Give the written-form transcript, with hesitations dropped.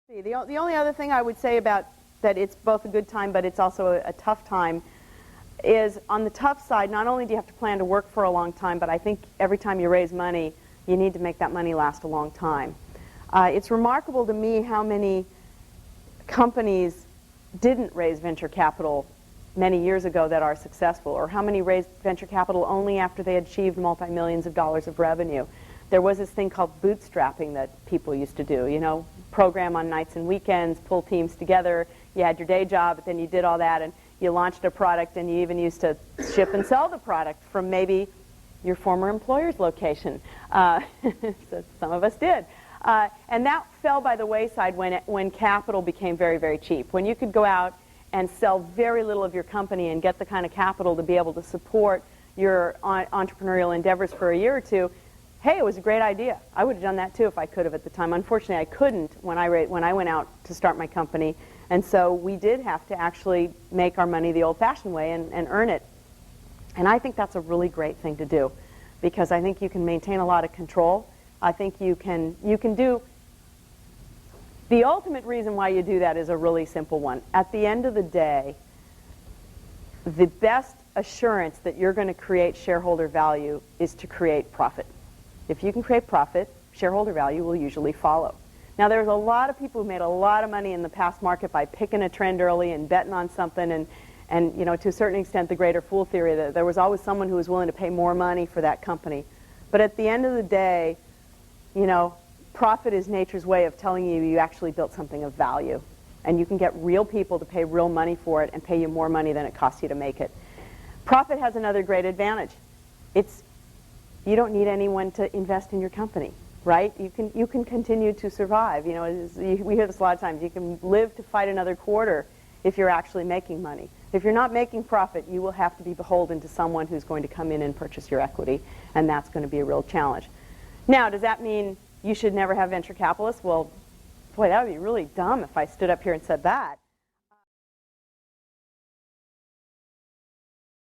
The only other thing I would say about that, it's both a good time but it's also a tough time, is on the tough side, not only do you have to plan to work for a long time, but I think every time you raise money, you need to make that money last a long time. It's remarkable to me how many companies didn't raise venture capital many years ago that are successful, or how many raised venture capital only after they achieved multi-millions of dollars of revenue. There was this thing called bootstrapping that people used to do, you know, program on nights and weekends, pull teams together, you had your day job, but then you did all that and you launched a product, and you even used to ship and sell the product from maybe your former employer's location. So some of us did. And that fell by the wayside when capital became very, very cheap. When you could go out and sell very little of your company and get the kind of capital to be able to support your entrepreneurial endeavors for a year or two, hey, it was a great idea. I would have done that too if I could have at the time. Unfortunately, I couldn't when I went out to start my company. And so we did have to actually make our money the old-fashioned way and earn it. And I think that's a really great thing to do, because I think you can maintain a lot of control. I think you can do, the ultimate reason why you do that is a really simple one. At the end of the day, the best assurance that you're going to create shareholder value is to create profit. If you can create profit, shareholder value will usually follow. Now, there's a lot of people who made a lot of money in the past market by picking a trend early and betting on something, and you know, to a certain extent, the greater fool theory, that there was always someone who was willing to pay more money for that company. But at the end of the day, you know, profit is nature's way of telling you you actually built something of value, and you can get real people to pay real money for it and pay you more money than it costs you to make it. Profit has another great advantage. You don't need anyone to invest in your company. Right? You can continue to survive. You know, we hear this a lot of times. You can live to fight another quarter if you're actually making money. If you're not making profit, you will have to be beholden to someone who's going to come in and purchase your equity, and that's going to be a real challenge. Now, does that mean you should never have venture capitalists? Well, boy, that would be really dumb if I stood up here and said that.